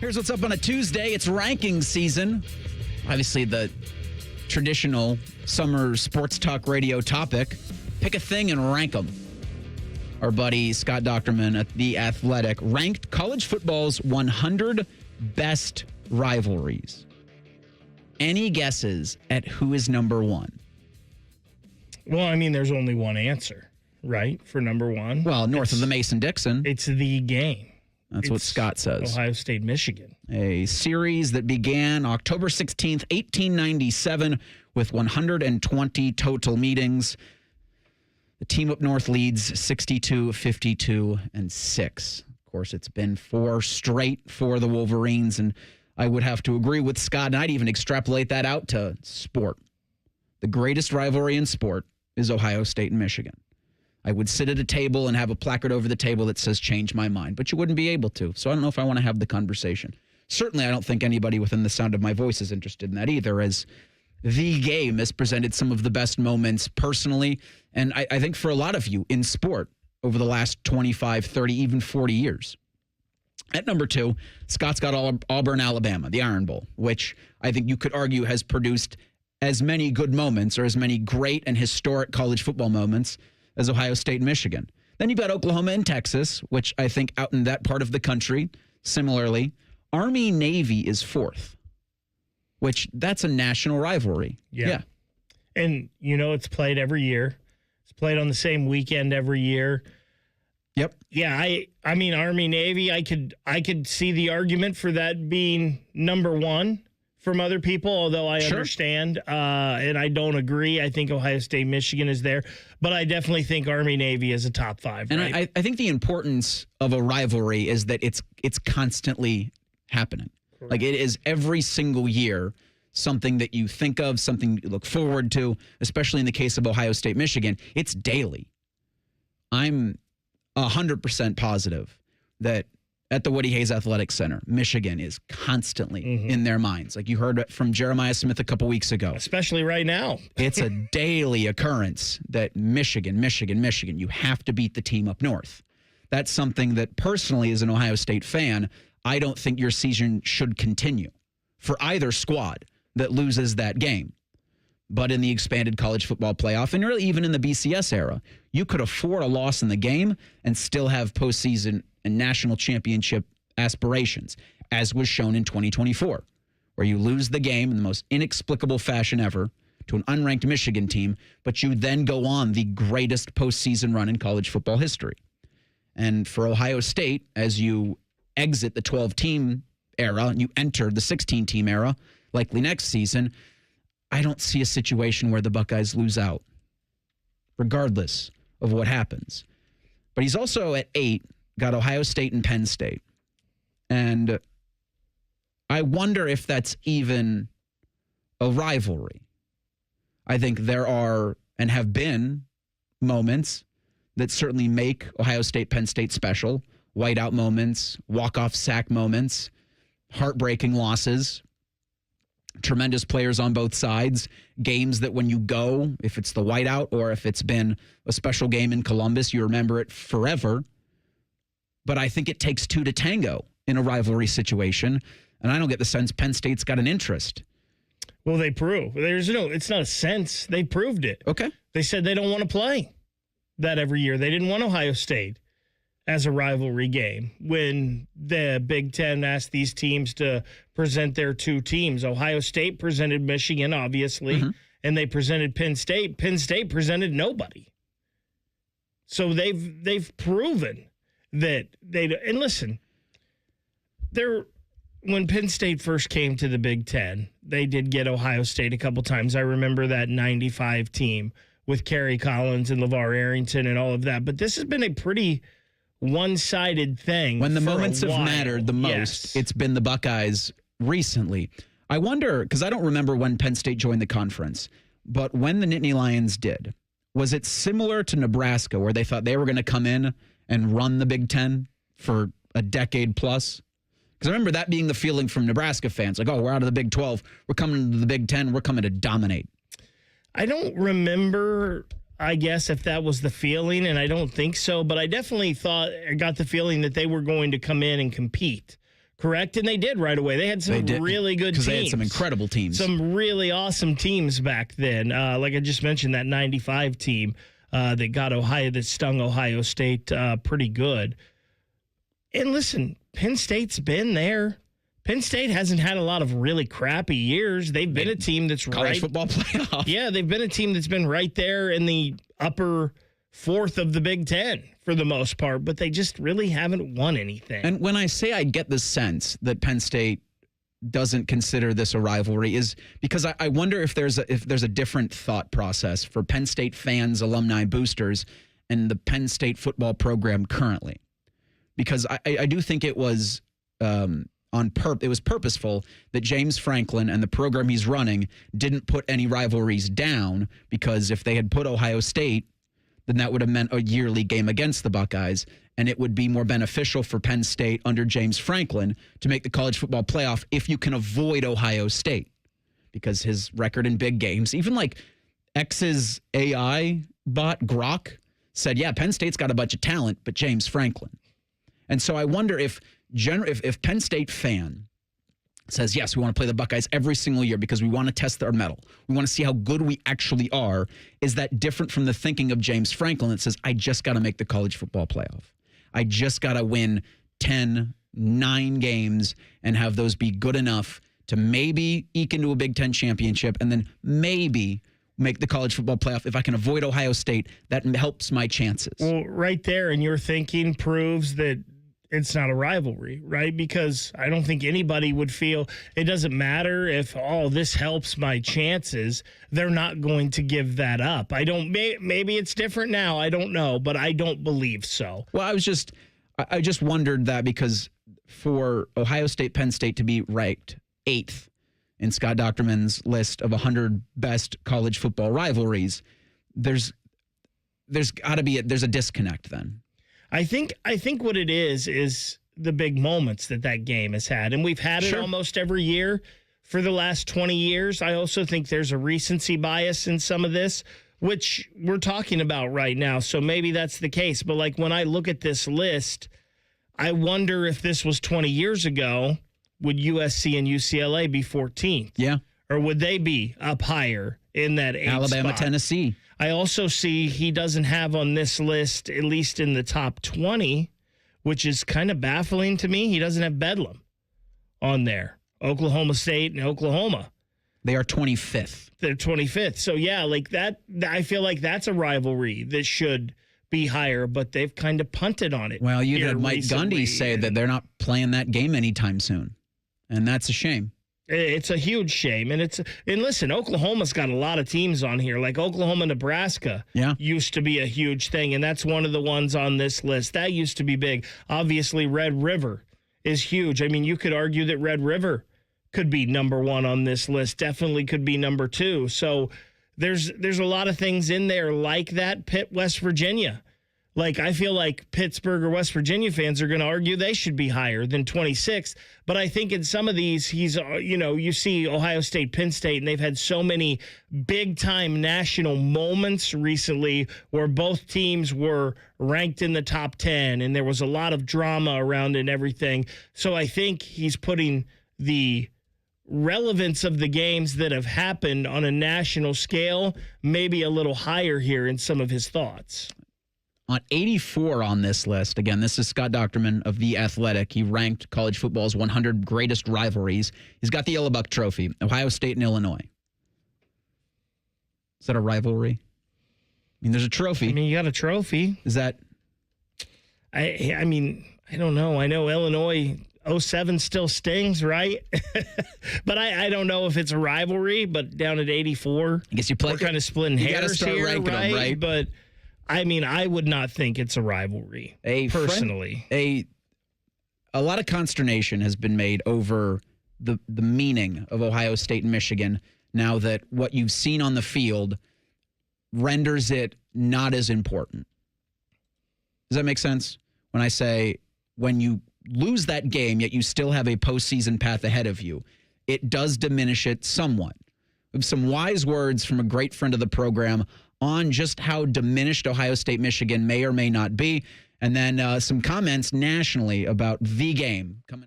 Here's what's up on a Tuesday. It's ranking season. Obviously, the traditional summer sports talk radio topic. Pick a thing and rank them. Our buddy Scott Docterman at The Athletic ranked college football's 100 best rivalries. Any guesses at who is number one? Well, I mean, there's only one answer, right, for number one. Well, north of the Mason-Dixon. It's the game. That's what Scott says. Ohio State, Michigan. A series that began October 16th, 1897, with 120 total meetings. The team up north leads 62, 52, and 6. Of course, it's been 4 straight for the Wolverines, and I would have to agree with Scott, and I'd even extrapolate that out to sport. The greatest rivalry in sport is Ohio State and Michigan. I would sit at a table and have a placard over the table that says, change my mind, but you wouldn't be able to. So I don't know if I want to have the conversation. Certainly, I don't think anybody within the sound of my voice is interested in that either, as the game has presented some of the best moments personally, and I think for a lot of you in sport over the last 25, 30, even 40 years. At number 2, Scott's got Auburn, Alabama, the Iron Bowl, which I think you could argue has produced as many good moments or as many great and historic college football moments as Ohio State and Michigan. Then you've got Oklahoma and Texas, which I think out in that part of the country, similarly. Army-Navy is 4th, which that's a national rivalry. Yeah. And, you know, it's played every year. It's played on the same weekend every year. Yep. Yeah, I mean, Army-Navy, I could see the argument for that being number one from other people, although I understand, and I don't agree. I think Ohio State, Michigan is there, but I definitely think Army-Navy is a top 5. And right? I think the importance of a rivalry is that it's constantly happening. Correct. Like it is every single year something that you think of, something you look forward to, especially in the case of Ohio State, Michigan. It's daily. I'm 100% positive that at the Woody Hayes Athletic Center, Michigan is constantly in their minds. Like you heard it from Jeremiah Smith a couple weeks ago. Especially right now. It's a daily occurrence that Michigan, you have to beat the team up north. That's something that personally, as an Ohio State fan, I don't think your season should continue for either squad that loses that game. But in the expanded college football playoff, and really even in the BCS era, you could afford a loss in the game and still have postseason and national championship aspirations, as was shown in 2024, where you lose the game in the most inexplicable fashion ever to an unranked Michigan team, but you then go on the greatest postseason run in college football history. And for Ohio State, as you exit the 12-team era and you enter the 16-team era, likely next season, I don't see a situation where the Buckeyes lose out, regardless of what happens. But he's also at 8, got Ohio State and Penn State. And I wonder if that's even a rivalry. I think there are and have been moments that certainly make Ohio State, Penn State special. Whiteout moments, walk-off sack moments, heartbreaking losses. Tremendous players on both sides. Games that when you go, if it's the whiteout or if it's been a special game in Columbus, you remember it forever. But I think it takes 2 to tango in a rivalry situation. And I don't get the sense Penn State's got an interest. Well, they prove. It's not a sense. They proved it. Okay. They said they don't want to play that every year. They didn't want Ohio State as a rivalry game when the Big Ten asked these teams to present their 2 teams. Ohio State presented Michigan, obviously, and they presented Penn State. Penn State presented nobody. So they've proven that they – and listen, when Penn State first came to the Big Ten, they did get Ohio State a couple times. I remember that 95 team with Kerry Collins and LeVar Arrington and all of that. But this has been a pretty – one-sided thing. When the moments have mattered the most, It's been the Buckeyes recently. I wonder, because I don't remember when Penn State joined the conference, but when the Nittany Lions did, was it similar to Nebraska where they thought they were going to come in and run the Big Ten for a decade plus? Because I remember that being the feeling from Nebraska fans, like, oh, we're out of the Big 12, we're coming to the Big 10, we're coming to dominate. I don't remember, I guess, if that was the feeling, and I don't think so, but I definitely got the feeling that they were going to come in and compete correct? And they did right away. They had some really good teams. Because they had some incredible teams. Some really awesome teams back then. Like I just mentioned, that 95 team that stung Ohio State pretty good. And listen, Penn State's been there. Penn State hasn't had a lot of really crappy years. They've been a team that's college football playoff. Yeah, they've been a team that's been right there in the upper fourth of the Big Ten for the most part, but they just really haven't won anything. And when I say I get the sense that Penn State doesn't consider this a rivalry is because I wonder if there's a different thought process for Penn State fans, alumni, boosters, and the Penn State football program currently. Because I do think it was it was purposeful that James Franklin and the program he's running didn't put any rivalries down, because if they had put Ohio State, then that would have meant a yearly game against the Buckeyes, and it would be more beneficial for Penn State under James Franklin to make the college football playoff if you can avoid Ohio State, because his record in big games, even like X's AI bot Grok said, yeah, Penn State's got a bunch of talent, but James Franklin. And so I wonder if Penn State fan says, yes, we want to play the Buckeyes every single year because we want to test their mettle, we want to see how good we actually are, is that different from the thinking of James Franklin that says, I just got to make the college football playoff. I just got to win 9 games and have those be good enough to maybe eke into a Big Ten championship and then maybe make the college football playoff. If I can avoid Ohio State, that helps my chances. Well, right there in your thinking proves that it's not a rivalry, right? Because I don't think anybody would feel it doesn't matter if, this helps my chances. They're not going to give that up. Maybe it's different now. I don't know, but I don't believe so. Well, I just wondered that, because for Ohio State, Penn State to be ranked 8th in Scott Docterman's list of 100 best college football rivalries, there's got to be there's a disconnect then. I think what it is the big moments that game has had. And we've had it almost every year for the last 20 years. I also think there's a recency bias in some of this, which we're talking about right now. So maybe that's the case. But like when I look at this list, I wonder if this was 20 years ago, would USC and UCLA be 14th? Yeah. Or would they be up higher in that 8th Alabama, spot? Tennessee. I also see he doesn't have on this list, at least in the top 20, which is kind of baffling to me. He doesn't have Bedlam on there. Oklahoma State and Oklahoma. They are 25th. They're 25th. So, yeah, like that, I feel like that's a rivalry that should be higher, but they've kind of punted on it. Well, you had Mike Gundy say that they're not playing that game anytime soon, and that's a shame. It's a huge shame. And listen, Oklahoma's got a lot of teams on here. Like Oklahoma, Nebraska used to be a huge thing, and that's one of the ones on this list. That used to be big. Obviously, Red River is huge. I mean, you could argue that Red River could be number 1 on this list, definitely could be number 2. So there's a lot of things in there like that. Pitt, West Virginia. Like, I feel like Pittsburgh or West Virginia fans are going to argue they should be higher than 26. But I think in some of these, you see Ohio State, Penn State, and they've had so many big-time national moments recently where both teams were ranked in the top 10, and there was a lot of drama around it and everything. So I think he's putting the relevance of the games that have happened on a national scale maybe a little higher here in some of his thoughts. On 84 on this list, again, this is Scott Docterman of The Athletic. He ranked college football's 100 greatest rivalries. He's got the Yellow Buck Trophy, Ohio State and Illinois. Is that a rivalry? I mean, there's a trophy. I mean, you got a trophy. Is that? I mean, I don't know. I know Illinois 07 still stings, right? But I don't know if it's a rivalry, but down at 84, I guess we're kind of splitting hairs here, right? Them, right? But I mean, I would not think it's a rivalry, personally. A lot of consternation has been made over the meaning of Ohio State and Michigan now that what you've seen on the field renders it not as important. Does that make sense? When I say when you lose that game, yet you still have a postseason path ahead of you, it does diminish it somewhat. We have some wise words from a great friend of the program on just how diminished Ohio State, Michigan may or may not be. And then some comments nationally about the game coming.